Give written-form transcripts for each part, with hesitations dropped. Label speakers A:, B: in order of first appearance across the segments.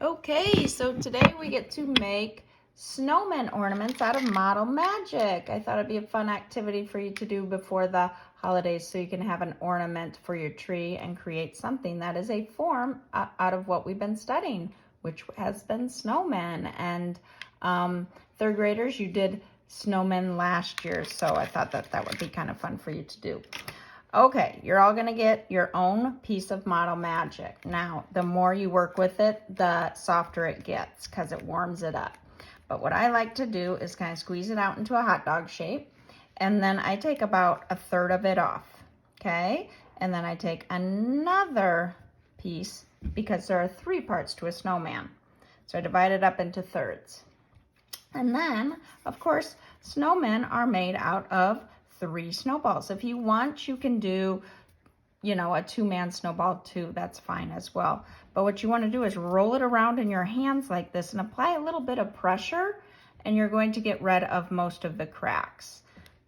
A: Okay, so today we get to make snowman ornaments out of Model Magic. I thought it'd be a fun activity for you to do before the holidays so you can have an ornament for your tree and create something that is a form out of what we've been studying, which has been snowmen. And third graders, you did snowmen last year, so I thought that would be kind of fun for you to do. Okay, you're all gonna get your own piece of Model Magic. Now, the more you work with it, the softer it gets because it warms it up. But what I like to do is kind of squeeze it out into a hot dog shape, and then I take about a third of it off, okay? And then I take another piece because there are 3 parts to a snowman. So I divide it up into thirds. And then, of course, snowmen are made out of 3 snowballs. If you want, you can do, a 2-man snowball too. That's fine as well. But what you want to do is roll it around in your hands like this and apply a little bit of pressure, and you're going to get rid of most of the cracks.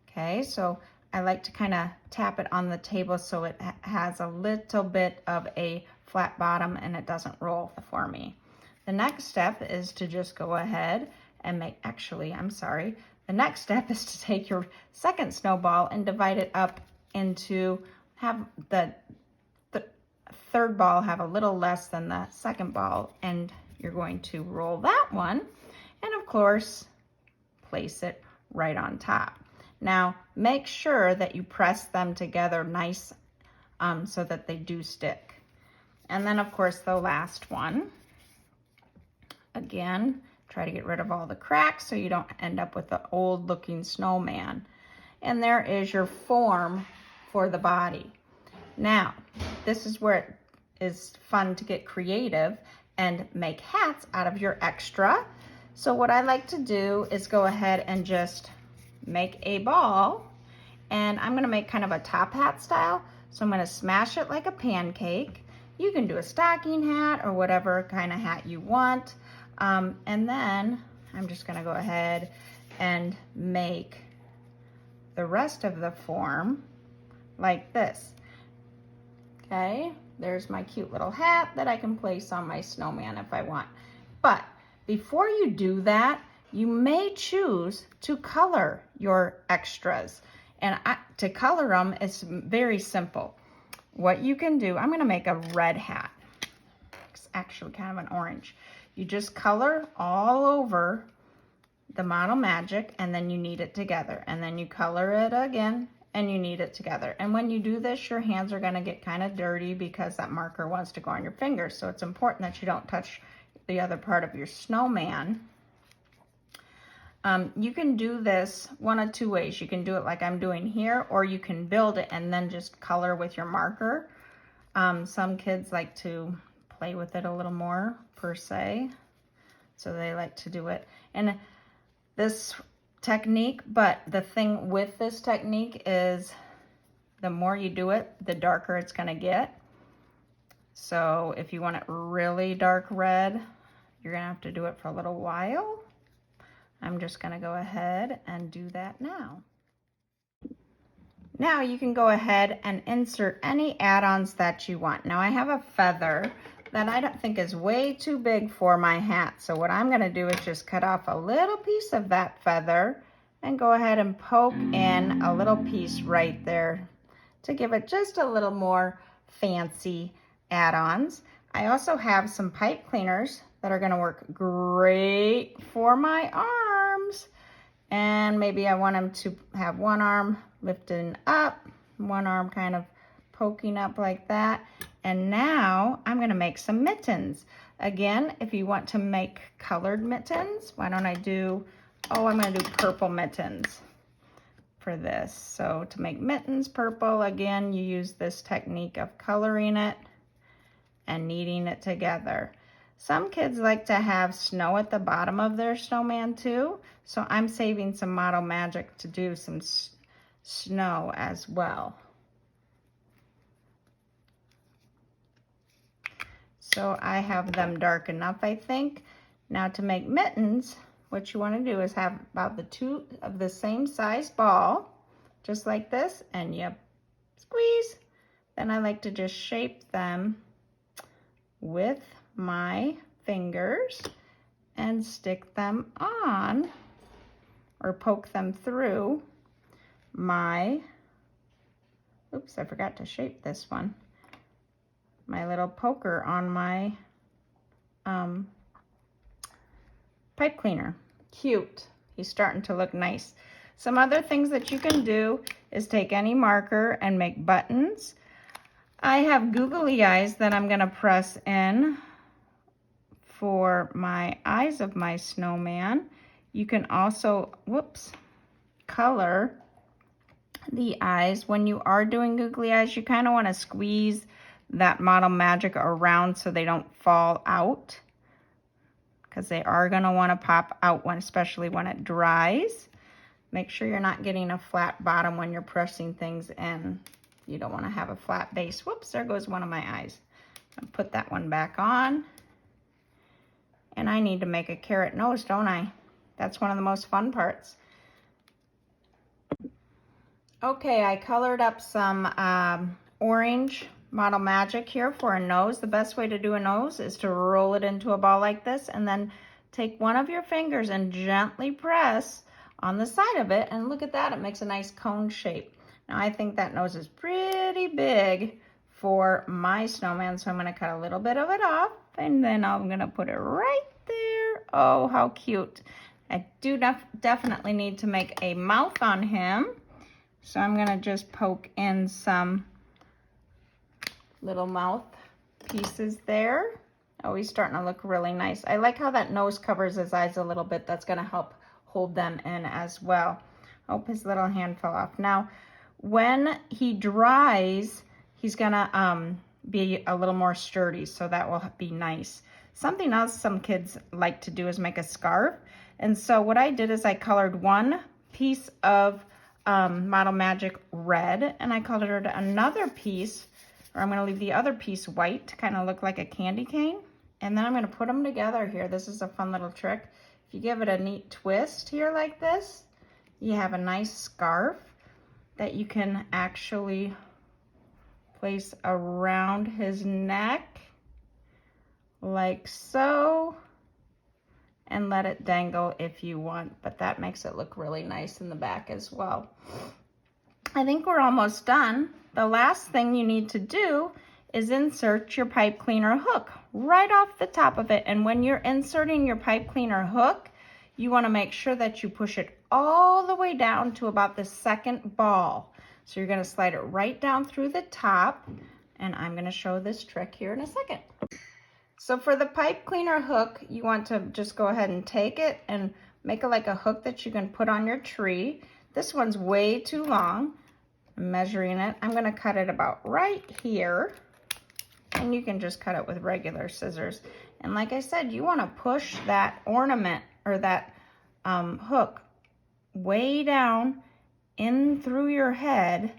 A: Okay, so I like to kind of tap it on the table so it has a little bit of a flat bottom and it doesn't roll for me. The next step is to just go ahead and the next step is to take your second snowball and divide it up into, have the third ball have a little less than the second ball, and you're going to roll that one and of course place it right on top. Now make sure that you press them together nice so that they do stick. And then of course the last one, again, try to get rid of all the cracks so you don't end up with the old looking snowman. And there is your form for the body. Now, this is where it is fun to get creative and make hats out of your extra. So what I like to do is go ahead and just make a ball, and I'm gonna make kind of a top hat style. So I'm gonna smash it like a pancake. You can do a stocking hat or whatever kind of hat you want. And then I'm just gonna go ahead and make the rest of the form like this. Okay, there's my cute little hat that I can place on my snowman if I want. But before you do that, you may choose to color your extras. And to color them, it's very simple. What you can do, I'm gonna make a red hat. It's actually kind of an orange. You just color all over the Model Magic, and then you knead it together. And then you color it again, and you knead it together. And when you do this, your hands are gonna get kind of dirty because that marker wants to go on your fingers. So it's important that you don't touch the other part of your snowman. You can do this one of 2 ways. You can do it like I'm doing here, or you can build it and then just color with your marker. Some kids like to play with it a little more per se, so they like to do it. And this technique, but the thing with this technique is the more you do it, the darker it's gonna get. So if you want it really dark red, you're gonna have to do it for a little while. I'm just gonna go ahead and do that now. Now you can go ahead and insert any add-ons that you want. Now I have a feather that I don't think is way too big for my hat. So what I'm gonna do is just cut off a little piece of that feather and go ahead and poke in a little piece right there to give it just a little more fancy add-ons. I also have some pipe cleaners that are gonna work great for my arms. And maybe I want them to have one arm lifting up, one arm kind of poking up like that. And now I'm gonna make some mittens. Again, if you want to make colored mittens, why don't I do, I'm gonna do purple mittens for this. So to make mittens purple, again, you use this technique of coloring it and kneading it together. Some kids like to have snow at the bottom of their snowman too, so I'm saving some Model Magic to do some snow as well. So I have them dark enough, I think. Now to make mittens, what you want to do is have about the 2 of the same size ball, just like this, and you squeeze. Then I like to just shape them with my fingers and stick them on or poke them through my, oops, I forgot to shape this one, my little poker on my pipe cleaner. Cute. He's starting to look nice. Some other things that you can do is take any marker and make buttons. I have googly eyes that I'm going to press in for my eyes of my snowman. You can also, whoops, color the eyes. When you are doing googly eyes, you kind of want to squeeze that Model Magic around so they don't fall out, because they are going to want to pop out, especially when it dries. Make sure you're not getting a flat bottom when you're pressing things in. You don't want to have a flat base. Whoops, there goes one of my eyes. I'll put that one back on. And I need to make a carrot nose, don't I? That's one of the most fun parts. Okay, I colored up some orange Model Magic here for a nose. The best way to do a nose is to roll it into a ball like this and then take one of your fingers and gently press on the side of it, and look at that, it makes a nice cone shape. Now I think that nose is pretty big for my snowman, so I'm going to cut a little bit of it off, and then I'm going to put it right there. Oh, how cute. I do definitely need to make a mouth on him, so I'm going to just poke in some little mouth pieces there. Oh, he's starting to look really nice. I like how that nose covers his eyes a little bit. That's going to help hold them in as well. Oh, his little hand fell off. Now, when he dries, he's gonna be a little more sturdy, so that will be nice. Something else some kids like to do is make a scarf. And so what I did is I colored one piece of Model Magic red, and I colored another piece, or I'm gonna leave the other piece white to kind of look like a candy cane. And then I'm gonna put them together here. This is a fun little trick. If you give it a neat twist here like this, you have a nice scarf that you can actually place around his neck like so, and let it dangle if you want, but that makes it look really nice in the back as well. I think we're almost done. The last thing you need to do is insert your pipe cleaner hook right off the top of it. And when you're inserting your pipe cleaner hook, you want to make sure that you push it all the way down to about the second ball. So you're going to slide it right down through the top, and I'm going to show this trick here in a second. So for the pipe cleaner hook, you want to just go ahead and take it and make it like a hook that you can put on your tree. This one's way too long. I'm measuring it. I'm going to cut it about right here. And you can just cut it with regular scissors. And like I said, you want to push that ornament or that hook way down in through your head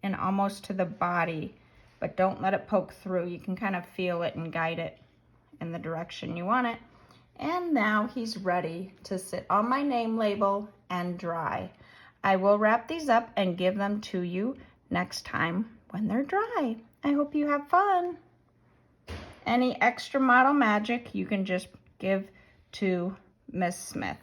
A: and almost to the body. But don't let it poke through. You can kind of feel it and guide it in the direction you want it. And now he's ready to sit on my name label and dry. I will wrap these up and give them to you next time when they're dry. I hope you have fun. Any extra Model Magic you can just give to Miss Smith.